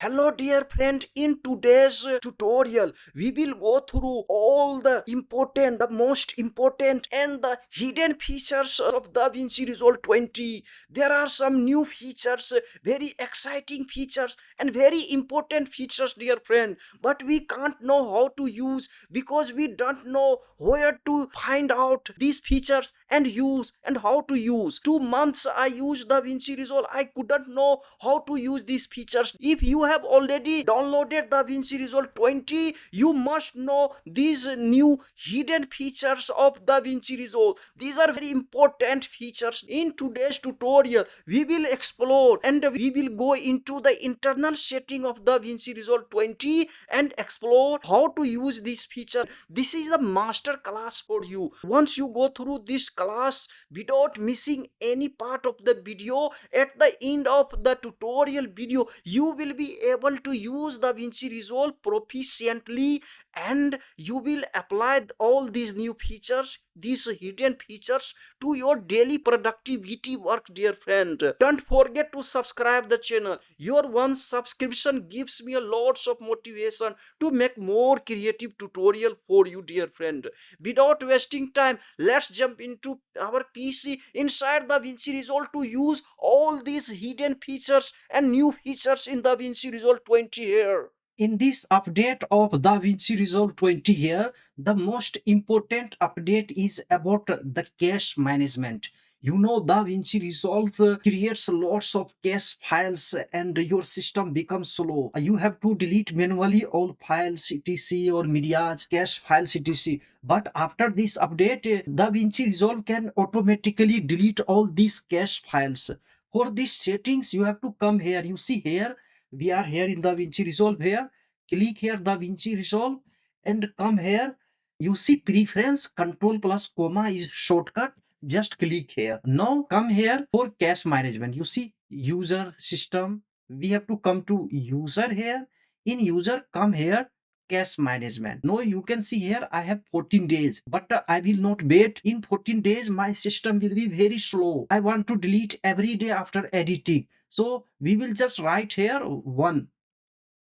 Hello dear friend, in today's tutorial we will go through all the important, the most important and the hidden features of DaVinci Resolve 20. There are some new features, very exciting features and very important features dear friend, but we can't know how to use because we don't know where to find out these features and use and how to use. 2 months I used DaVinci Resolve, I couldn't know how to use these features. If you have already downloaded DaVinci Resolve 20, you must know these new hidden features of DaVinci Resolve. These are very important features. In today's tutorial we will explore and we will go into the internal setting of DaVinci Resolve 20 and explore how to use this feature. This is a master class for you. Once you go through this class without missing any part of the video, at the end of the tutorial video you will be able to use DaVinci Resolve proficiently and you will apply all these new features, these hidden features to your daily productivity work dear friend. Don't forget to subscribe the channel. Your one subscription gives me a lots of motivation to make more creative tutorial for you dear friend. Without wasting time, let's jump into our PC inside DaVinci Resolve to use all these hidden features and new features in DaVinci Resolve 20 here. In this update of DaVinci Resolve 20 here, the most important update is about the cache management. You know, DaVinci Resolve creates lots of cache files and your system becomes slow. You have to delete manually all files etc or media's cache files etc. But after this update, DaVinci Resolve can automatically delete all these cache files. For these settings, you have to come here. You see here, we are here in DaVinci Resolve here. Click here DaVinci Resolve and come here. You see preference control plus comma is shortcut. Just click here. Now come here for cache management. You see user system. We have to come to user here. In user, come here cache management. Now you can see here I have 14 days, but I will not wait. In 14 days my system will be very slow. I want to delete every day after editing, so we will just write here 1.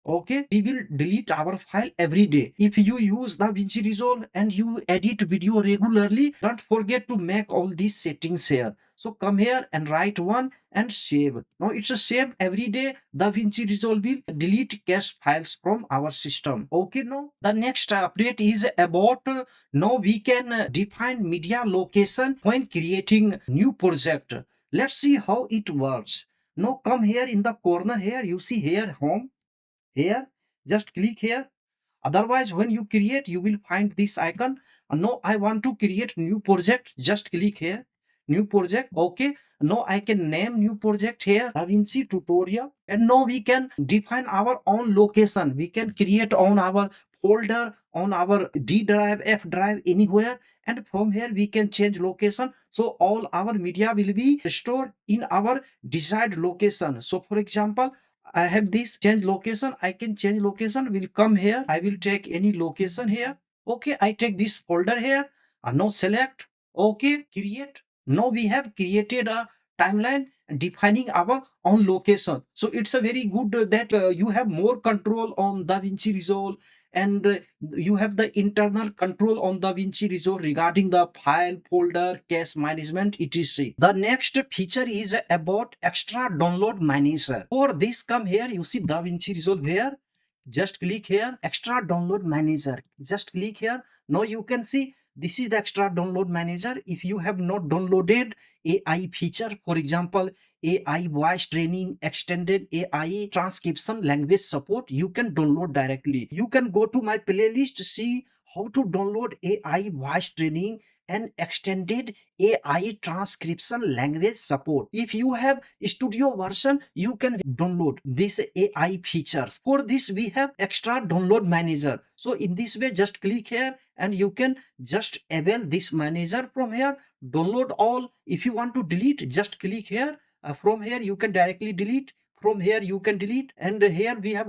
Okay, we will delete our file every day. If you use DaVinci Resolve and you edit video regularly, don't forget to make all these settings here. So come here and write 1 and save. Now it's a save every day. DaVinci Resolve will delete cache files from our system. Okay, now the next update is about now we can define media location when creating new project. Let's see how it works. Now come here in the corner here. You see here home. Here, just click here. Otherwise, when you create, you will find this icon. No, I want to create new project. Just click here, new project. Okay, now I can name new project here DaVinci tutorial, and now we can define our own location. We can create on our folder, on our D drive, F drive, anywhere, and from here we can change location. So all our media will be stored in our desired location. So for example, I have this change location. I can change location. Will come here. I will take any location here. Okay, I take this folder here. Now select. Okay, create. Now we have created a timeline defining our own location. So it's a very good that you have more control on DaVinci Resolve, and you have the internal control on DaVinci Resolve regarding the file, folder, cache management, etc. The next feature is about extra download manager. For this, come here. You see DaVinci Resolve here. Just click here, extra download manager. Just click here. Now you can see this is the extra download manager. If you have not downloaded AI feature, for example, AI voice training, extended AI transcription, language support, you can download directly. You can go to my playlist, see how to download AI voice training and extended AI transcription language support. If you have studio version, you can download this AI features. For this, we have extra download manager. So in this way, just click here and you can just avail this manager from here. Download all. If you want to delete, just click here. From here, you can directly delete. From here you can delete, and here we have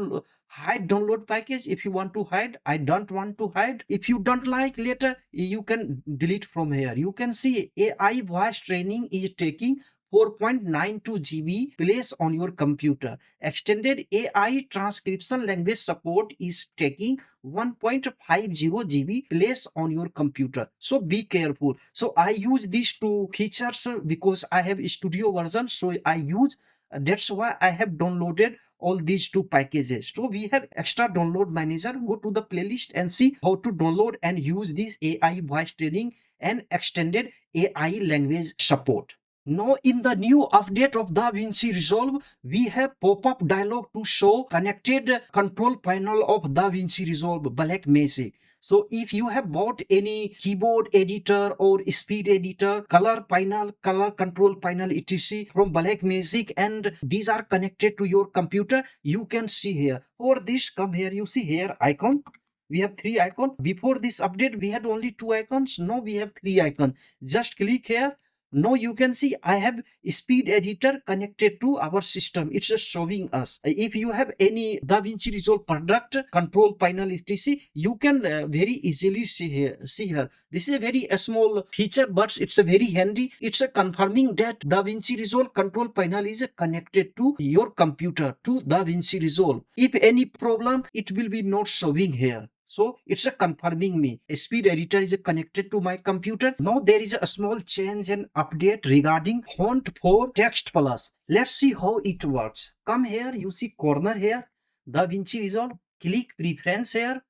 hide download package. If you want to hide, I don't want to hide. If you don't like later, you can delete from here. You can see AI voice training is taking 4.92 GB place on your computer. Extended AI transcription language support is taking 1.50 GB place on your computer. So be careful. So I use these two features because I have a studio version. So I use that's why I have downloaded all these two packages. So we have extra download manager. Go to the playlist and see how to download and use this AI voice training and extended AI language support. Now in the new update of DaVinci Resolve, we have pop-up dialog to show connected control panel of DaVinci Resolve Black Magic. So if you have bought any keyboard editor or speed editor, color panel, color control panel, etc. from Black Magic and these are connected to your computer, you can see here. For this, come here, you see here icon. We have three icons. Before this update, we had only two icons. Now we have three icons. Just click here. Now you can see I have speed editor connected to our system. It's just showing us. If you have any DaVinci Resolve product control panel etc, you can very easily see here. See here. This is a very small feature, but it's a very handy. It's a confirming that DaVinci Resolve control panel is connected to your computer to DaVinci Resolve. If any problem, it will be not showing here. So it's a confirming me. A speed editor is connected to my computer. Now there is a small change and update regarding font for Text Plus. Let's see how it works. Come here, you see corner here, DaVinci Resolve. Click preference here.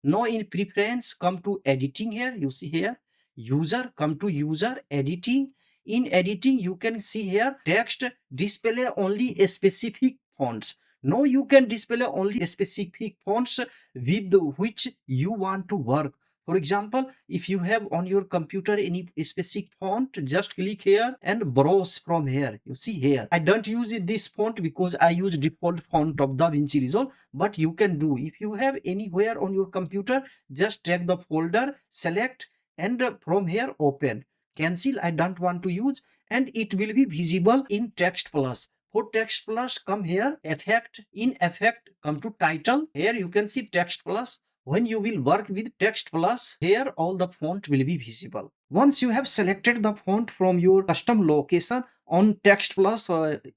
Now in preference, come to editing here. You see here, user, come to user, editing. In editing, you can see here text display only a specific fonts. Now you can display only specific fonts with which you want to work. For example, if you have on your computer any specific font, just click here and browse from here. You see here. I don't use this font because I use default font of DaVinci Resolve, but you can do. If you have anywhere on your computer, just check the folder, select, and from here open. Cancel, I don't want to use, and it will be visible in Text Plus. For Text Plus, come here, effect, in effect, come to title. Here you can see Text Plus. When you will work with Text Plus, here all the font will be visible. Once you have selected the font from your custom location on Text Plus,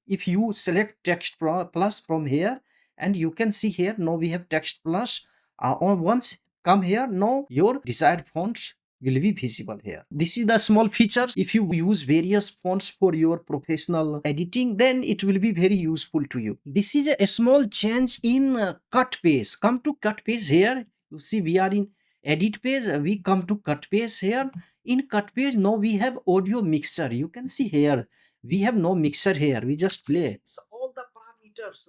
if you select Text Plus from here, and you can see here, now we have Text Plus. Once come here, now your desired fonts will be visible here. This is the small features. If you use various fonts for your professional editing, then it will be very useful to you. This is a small change in cut page. Come to cut page here. You see we are in edit page. We come to cut page here. In cut page, now we have audio mixer. You can see here. We have no mixer here. We just play. So all the parameters.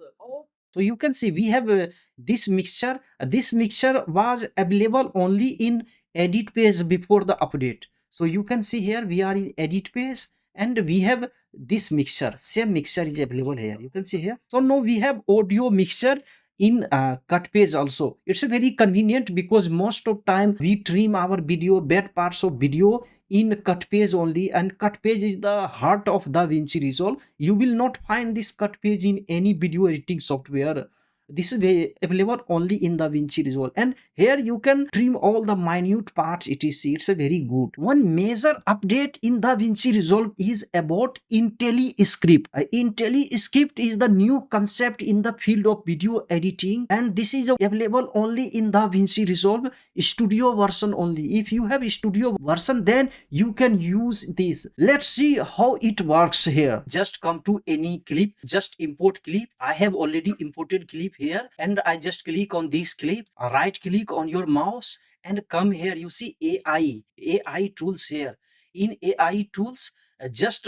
So you can see we have this mixture. This mixture was available only in edit page before the update. So you can see here we are in edit page and we have this mixture. Same mixture is available here. You can see here. So now we have audio mixture in cut page also. It's a very convenient because most of time we trim our video, bad parts of video in cut page only, and cut page is the heart of DaVinci Resolve. You will not find this cut page in any video editing software. This is available only in DaVinci Resolve, and here you can trim all the minute parts etc. It's a very good. One major update in DaVinci Resolve is about IntelliScript. IntelliScript is the new concept in the field of video editing, and this is available only in DaVinci Resolve Studio version only. If you have Studio version, then you can use this. Let's see how it works here. Just come to any clip, just import clip. I have already imported clip here, and I just click on this clip, right click on your mouse and come here. You see AI tools here. In AI tools, just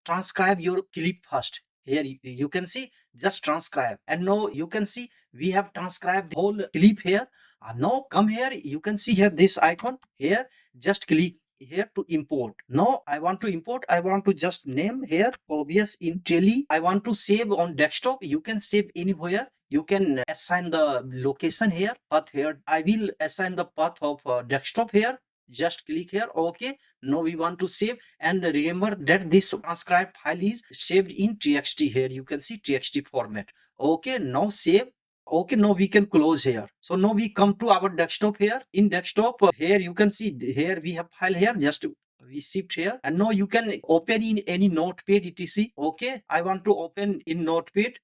transcribe your clip first. Here you can see just transcribe, and now you can see we have transcribed the whole clip here. Now come here, you can see here this icon here, just click here to import. Now I want to import, I want to just name here obvious Intelli. I want to save on desktop. You can save anywhere. You can assign the location here, path here. I will assign the path of desktop here. Just click here. Okay, now we want to save, and remember that this transcribed file is saved in txt. Here you can see txt format. Okay, now save. Okay, now we can close here. So now we come to our desktop here. In desktop, here you can see here we have file here. Just we shift here, and now you can open in any notepad etc. Okay, I want to open in notepad.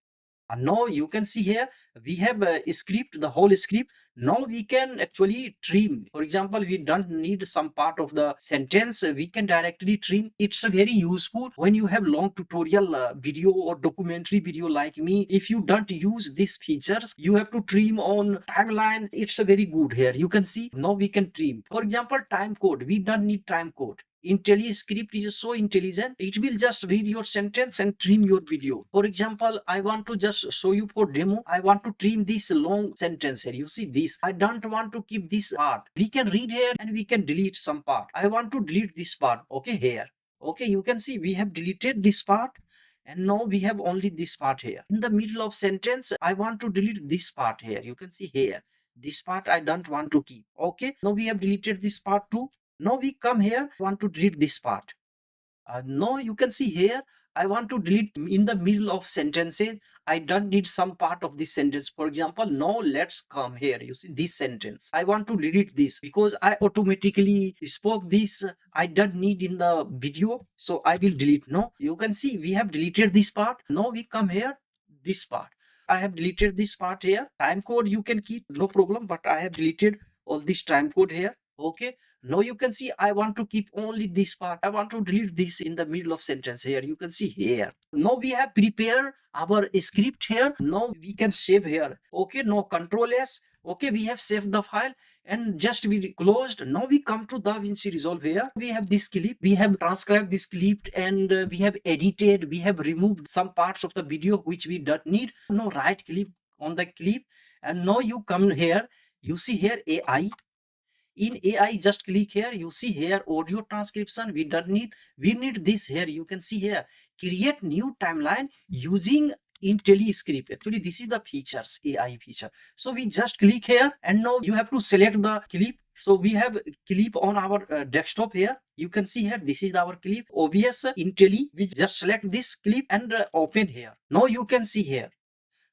And now you can see here we have a script, the whole script. Now we can actually trim. For example, we don't need some part of the sentence, we can directly trim. It's a very useful when you have long tutorial video or documentary video like me. If you don't use these features, you have to trim on timeline. It's a very good here. You can see now we can trim. For example, time code, we don't need time code. IntelliScript is so intelligent, it will just read your sentence and trim your video. For example, I want to just show you for demo, I want to trim this long sentence here. You see this, I don't want to keep this part. We can read here and we can delete some part. I want to delete this part, okay, here. Okay, you can see we have deleted this part, and now we have only this part here. In the middle of sentence, I want to delete this part here. You can see here, this part I don't want to keep. Okay, now we have deleted this part too. Now we come here, want to delete this part. Now you can see here, I want to delete in the middle of sentences. I don't need some part of this sentence. For example, now let's come here. You see this sentence. I want to delete this because I automatically spoke this. I don't need in the video. So I will delete. No, you can see we have deleted this part. Now we come here, this part. I have deleted this part here. Time code you can keep, no problem. But I have deleted all this time code here. Okay, now you can see I want to keep only this part. I want to delete this in the middle of sentence here. You can see here. Now we have prepared our script here. Now we can save here. Okay, now Control S. Okay, we have saved the file and just we closed. Now we come to DaVinci Resolve here. We have this clip. We have transcribed this clip and we have edited. We have removed some parts of the video which we don't need. Now right click on the clip and now you come here. You see here AI. In AI, just click here. You see here audio transcription. We don't need. We need this here. You can see here. Create new timeline using IntelliScript. Actually, this is the features, AI feature. So we just click here, and now you have to select the clip. So we have clip on our desktop here. You can see here. This is our clip. OBS Intelli. We just select this clip and open here. Now you can see here.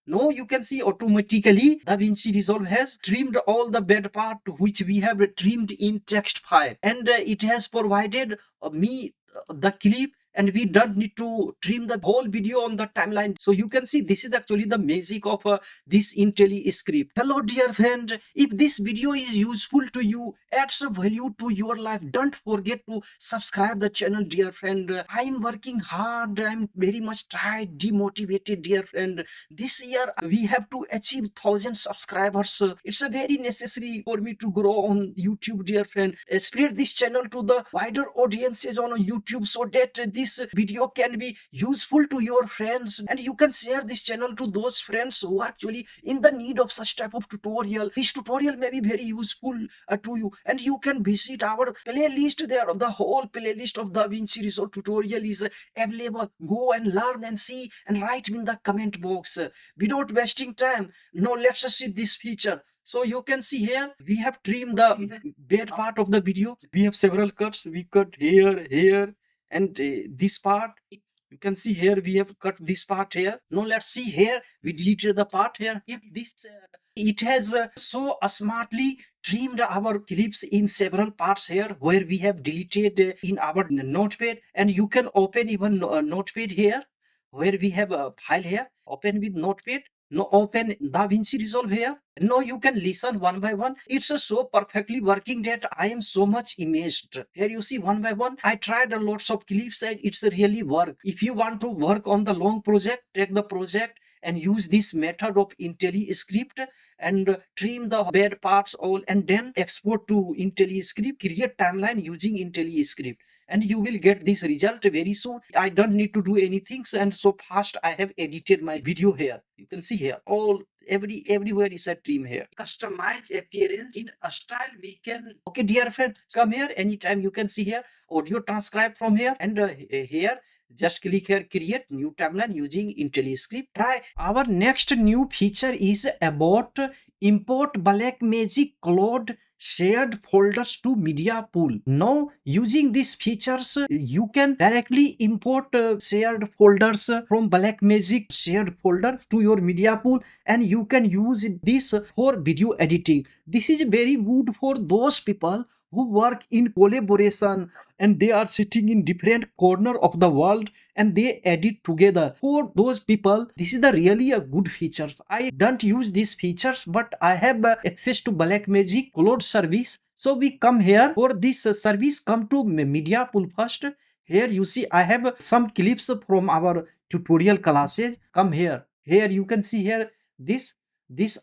Now you can see automatically DaVinci Resolve has trimmed all the bad part which we have trimmed in text file, and it has provided me the clip, and we don't need to trim the whole video on the timeline. So you can see this is actually the magic of this IntelliScript. Hello dear friend, if this video is useful to you, adds value to your life, don't forget to subscribe the channel dear friend. I'm working hard, I'm very much tired, demotivated dear friend. This year we have to achieve 1,000 subscribers. It's a very necessary for me to grow on YouTube dear friend. Spread this channel to the wider audiences on YouTube so that this video can be useful to your friends, and you can share this channel to those friends who are actually in the need of such type of tutorial. This tutorial may be very useful to you, and you can visit our playlist there. The whole playlist of DaVinci Resolve tutorial is available. Go and learn and see and write in the comment box. Without wasting time, now let's see this feature. So you can see here we have trimmed the bad part of the video. We have several cuts. We cut here, and this part. You can see here we have cut this part here. Now let's see here we deleted the part here. If this it has so smartly trimmed our clips in several parts here where we have deleted in our notepad, and you can open even notepad here where we have a file here. Open with notepad. Now open DaVinci Resolve here. Now you can listen one by one. It's so perfectly working that I am so much amazed. Here you see one by one. I tried a lots of clips and it's really work. If you want to work on the long project, take the project and use this method of IntelliScript and trim the bad parts all, and then export to IntelliScript. Create timeline using IntelliScript, and you will get this result very soon. I don't need to do anything, and so fast I have edited my video here. You can see here all everywhere is a trim here. Customize appearance in a style we can. Okay dear friend, come here anytime. You can see here audio transcribe from here, and here just click here, create new timeline using IntelliScript. Try. Our next new feature is about import Blackmagic Cloud shared folders to media pool. Now using these features, you can directly import shared folders from Blackmagic shared folder to your media pool, and you can use this for video editing. This is very good for those people who work in collaboration and they are sitting in different corner of the world and they edit together. For those people, this is the really a good feature. I don't use these features, but I have access to Blackmagic cloud service. So we come here for this service, come to media pool first. Here you see I have some clips from our tutorial classes. Come here. Here you can see here this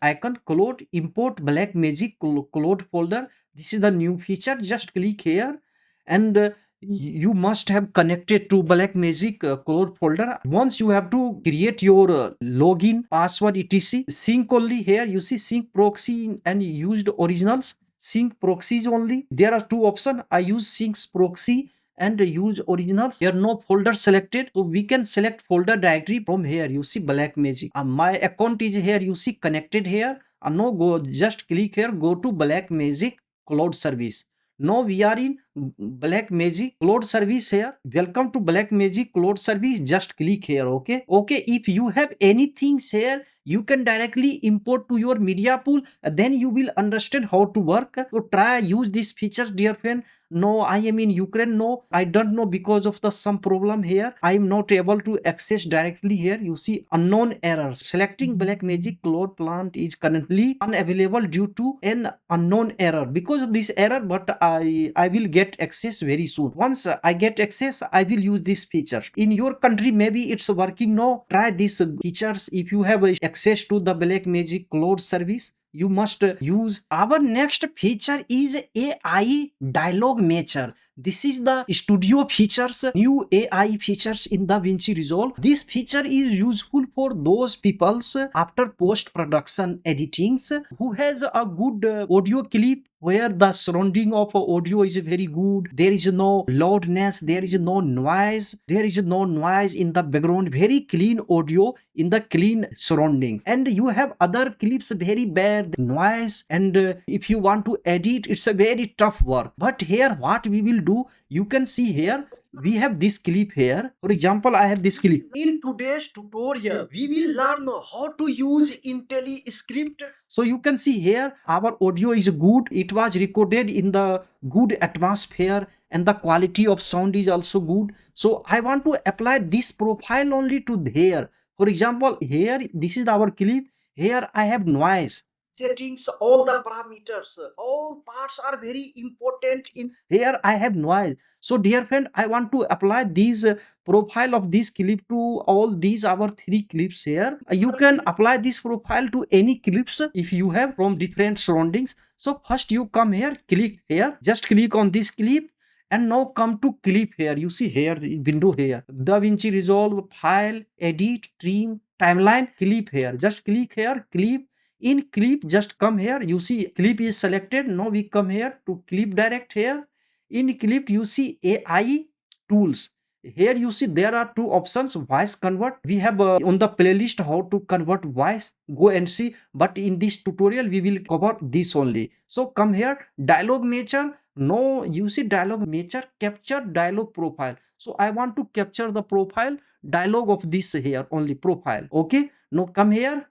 icon cloud, import Blackmagic cloud folder. This is the new feature. Just click here and you must have connected to Blackmagic cloud folder. Once you have to create your login, password, etc. Sync only. Here you see sync proxy and used originals. Sync proxies only. There are two options. I use sync proxy and use originals. Here no folder selected, so we can select folder directory from here. You see Blackmagic. My account is here. You see connected here. No, go just click here. Go to Blackmagic cloud service. Now we are in Blackmagic cloud service here. Welcome to Blackmagic cloud service. Just click here. Okay. Okay. If you have anything here, you can directly import to your media pool. Then you will understand how to work. So try use these features, dear friend. No, I am in Ukraine. No, I don't know because of the some problem here. I am not able to access directly here. You see unknown errors. Selecting Blackmagic cloud plant is currently unavailable due to an unknown error. Because of this error, but I will get access very soon. Once I get access, I will use this feature. In your country, maybe it's working. No, try these features. If you have access to the Blackmagic cloud service, you must use. Our next feature is AI dialogue matcher. This is the studio features, new AI features in DaVinci Resolve. This feature is useful for those peoples after post production editings who has a good audio clip where the surrounding of audio is very good. There is no loudness, there is no noise, there is no noise in the background. Very clean audio in the clean surroundings. And you have other clips very bad noise, and if you want to edit, it's a very tough work. But here what we will do, you can see here we have this clip here. For example, I have this clip. In today's tutorial, we will learn how to use IntelliScript. So you can see here our audio is good. It was recorded in the good atmosphere and the quality of sound is also good. So I want to apply this profile only to here. For example, here this is our clip. Here I have noise. Settings, all the parameters, all parts are very important. In here I have noise. So dear friend, I want to apply these profile of this clip to all these our three clips here. You can apply this profile to any clips if you have from different surroundings. So first you come here, click here, just click on this clip, and now come to clip here. You see here window here, DaVinci Resolve, file, edit, trim, timeline, clip here. Just click here, clip. In clip, just come here. You see clip is selected. Now we come here to clip direct here. In clip, you see AI tools. Here you see there are two options, voice convert. We have on the playlist how to convert voice. Go and see. But in this tutorial, we will cover this only. So come here, dialogue matcher. No, you see dialogue matcher, capture dialogue profile. So I want to capture the profile dialogue of this here only profile. Okay. Now come here,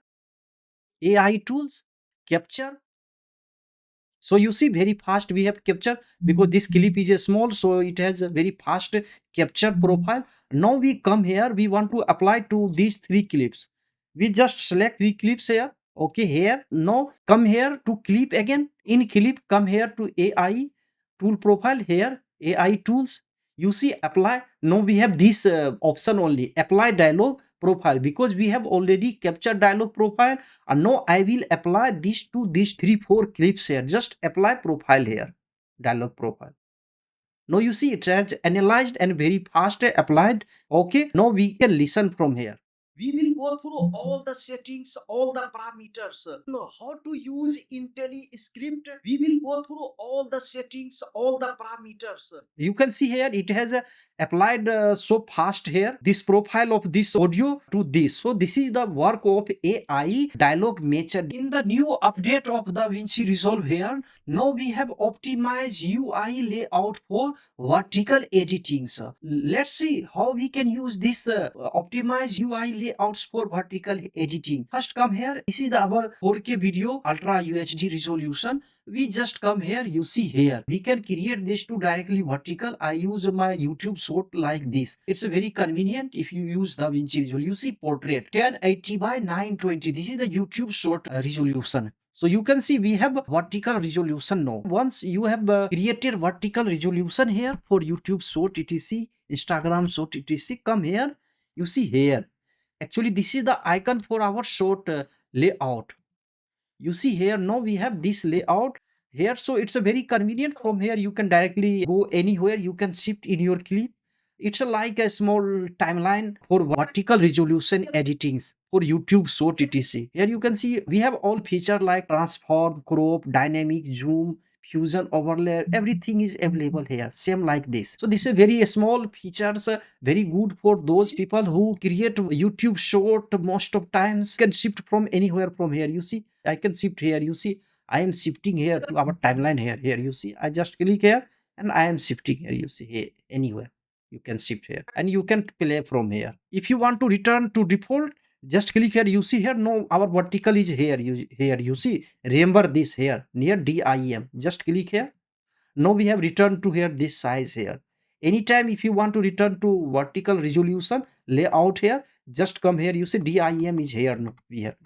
AI tools, capture. So you see very fast we have capture because this clip is a small, so it has a very fast capture profile. Now we come here, we want to apply to these three clips. We just select three clips here. Okay, here. Now come here to clip again. In clip, come here to AI tool profile here, AI tools. You see apply. Now we have this option only, apply dialog profile, because we have already captured dialog profile. And now I will apply this to these 3-4 clips here. Just apply profile here, dialog profile. Now you see it has analyzed and very fast applied. Okay, now we can listen from here. we will go through all the settings, all the parameters. Know how to use IntelliScript. We will go through all the settings, all the parameters. You can see here it has applied so fast here, this profile of this audio to this. So this is the work of AI dialogue matcher. In the new update of DaVinci Resolve here, now we have optimized UI layout for vertical editing. So let's see how we can use this optimized UI layouts for vertical editing. First come here, this is our 4K video ultra UHD resolution. We just come here, you see here, we can create this to directly vertical. I use my YouTube short like this. It's very convenient if you use DaVinci Resolve. You see portrait 1080 by 920. This is the YouTube short resolution. So you can see we have vertical resolution now. Once you have created vertical resolution here for YouTube short etc, Instagram short etc, come here, you see here. Actually this is the icon for our short layout. You see here, now we have this layout here, so it's a very convenient. From here you can directly go anywhere, you can shift in your clip. It's like a small timeline for vertical resolution editings for YouTube short etc. Here you can see we have all features like transform, crop, dynamic, zoom, fusion, overlay. Everything is available here, same like this. So this is very small features, very good for those people who create YouTube short. Most of times can shift from anywhere. From here you see I can shift here, you see I am shifting here to our timeline here you see I just click here and I am shifting here, you see here anywhere you can shift here and you can play from here. If you want to return to default, just click here, you see here, no, our vertical is here, you see, remember this here near DIM, just click here. Now we have returned to here this size here. Anytime if you want to return to vertical resolution layout here, just come here, you see DIM is here. No,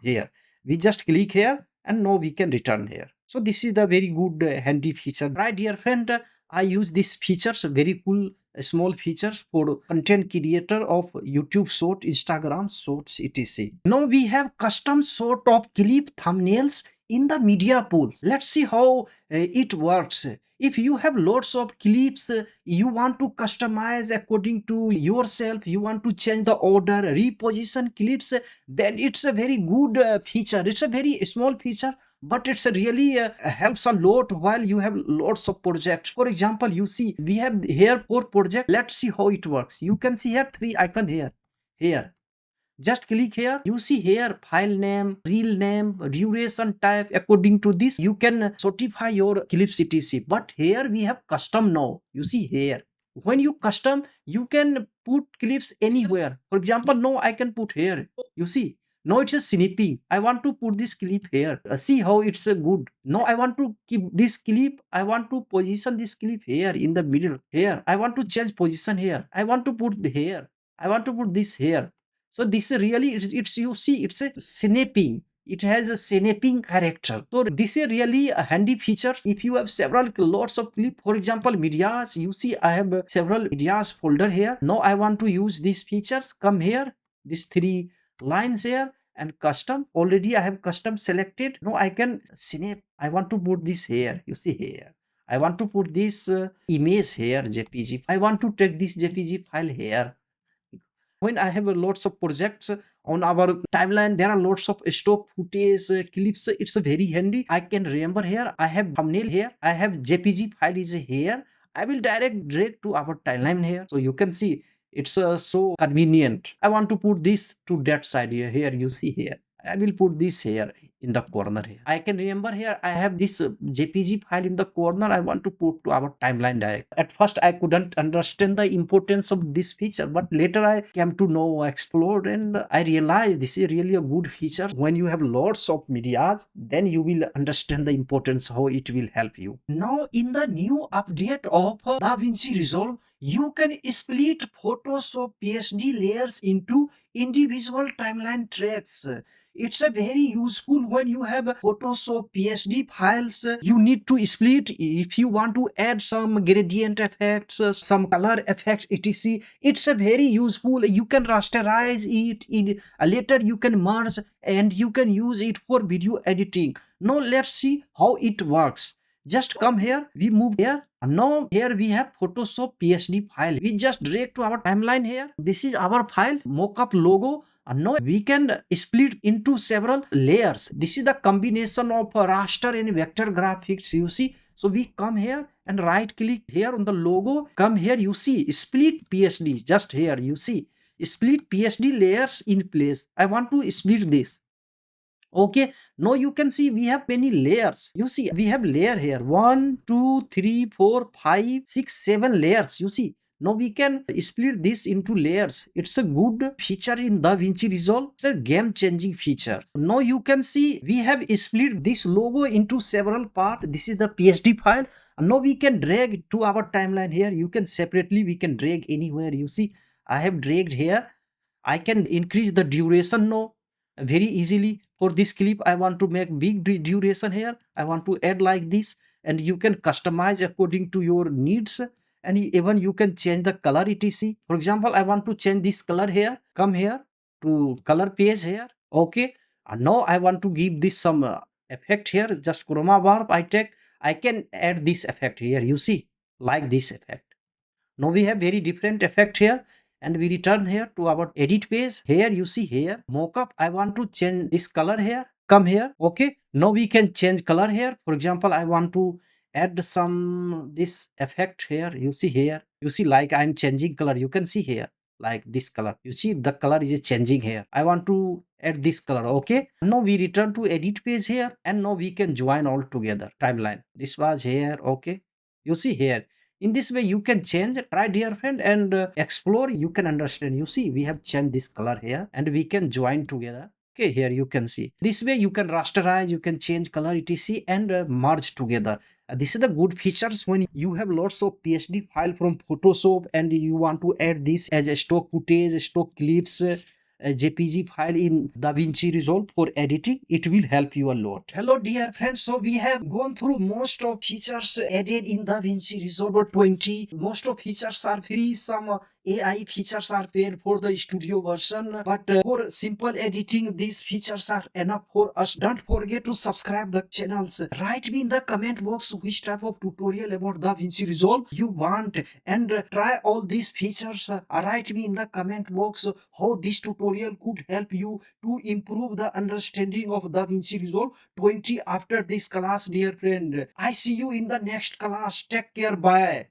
here we just click here and now we can return here. So this is the very good handy feature, right dear friend. I use these features, very cool small features for content creator of YouTube short, Instagram shorts etc. Now we have custom sort of clip thumbnails in the media pool. Let's see how it works. If you have lots of clips, you want to customize according to yourself, you want to change the order, reposition clips, then it's a very good feature. It's a very small feature, but it's a really helps a lot while you have lots of projects. For example, you see we have here 4 projects. Let's see how it works. You can see here 3 icon here. Just click here, you see here file name, reel name, duration type. According to this you can certify your clips etc. But here we have custom now, you see here. When you custom, you can put clips anywhere. For example, now I can put here, you see. Now it's a snipping. I want to put this clip here. See how it's good. Now I want to keep this clip. I want to position this clip here in the middle. Here I want to change position here. I want to put here. I want to put this here. So this is really it's you see it's a snapping. It has a snapping character. So this is really a handy feature. If you have several lots of clip, for example medias, you see I have several medias folder here. Now I want to use this feature. Come here, these 3 lines here and custom. Already I have custom selected. Now I can snap. I want to put this here. You see here. I want to put this image here, JPG. I want to take this JPG file here. When I have lots of projects on our timeline, there are lots of stock footage clips. It's very handy. I can remember here I have thumbnail here, I have JPG file is here. I will drag to our timeline here, so you can see it's so convenient. I want to put this to that side here you see here. I will put this here in the corner here. I can remember here I have this JPG file in the corner. I want to put to our timeline direct. At first I couldn't understand the importance of this feature, but later I came to know, explore, and I realized this is really a good feature. When you have lots of medias, then you will understand the importance, how it will help you. Now in the new update of DaVinci Resolve, you can split Photoshop PSD layers into individual timeline tracks. It's a very useful when you have Photoshop PSD files. You need to split if you want to add some gradient effects, some color effects etc. It's a very useful. You can rasterize it in later you can merge and you can use it for video editing. Now let's see how it works. Just come here, we move here. Now here we have Photoshop PSD file. We just drag to our timeline here. This is our file, mockup logo. And now we can split into several layers. This is the combination of raster and vector graphics, you see. So we come here and right click here on the logo. Come here, you see split PSD. Just here you see split PSD layers in place. I want to split this. Okay, now you can see we have many layers. You see we have layer here, 1 2 3 4 5 6 7 layers. You see, now we can split this into layers. It's a good feature in DaVinci Resolve. It's a game changing feature. Now you can see we have split this logo into several parts. This is the PSD file. Now we can drag it to our timeline. Here you can separately, we can drag anywhere. You see I have dragged here. I can increase the duration now very easily. For this clip I want to make big duration here. I want to add like this, and you can customize according to your needs, and even you can change the color etc. For example, I want to change this color here. Come here to color page here. Okay, and now I want to give this some effect here. Just chroma bar I take. I can add this effect here. You see, like this effect. Now we have very different effect here, and we return here to our edit page. Here you see here mockup. I want to change this color here. Come here. Okay, now we can change color here. For example, I want to add some this effect here. You see here, you see like I'm changing color. You can see here like this color. You see the color is changing here. I want to add this color. Okay, now we return to edit page here, and now we can join all together timeline. This was here. Okay, you see here, in this way you can change. Try, dear friend, and explore. You can understand. You see we have changed this color here, and we can join together. Okay, here you can see this way you can rasterize, you can change color etc, and merge together. This is the good features when you have lots of PSD file from Photoshop and you want to add this as a stock footage, stock clips, a JPG file in DaVinci Resolve for editing. It will help you a lot. Hello dear friends, so we have gone through most of features added in DaVinci Resolve 20. Most of features are free, some AI features are paid for the studio version, but for simple editing these features are enough for us. Don't forget to subscribe the channels. Write me in the comment box which type of tutorial about DaVinci Resolve you want, and try all these features. Write me in the comment box how this tutorial could help you to improve the understanding of DaVinci Resolve 20 after this class, dear friend. I see you in the next class. Take care. Bye.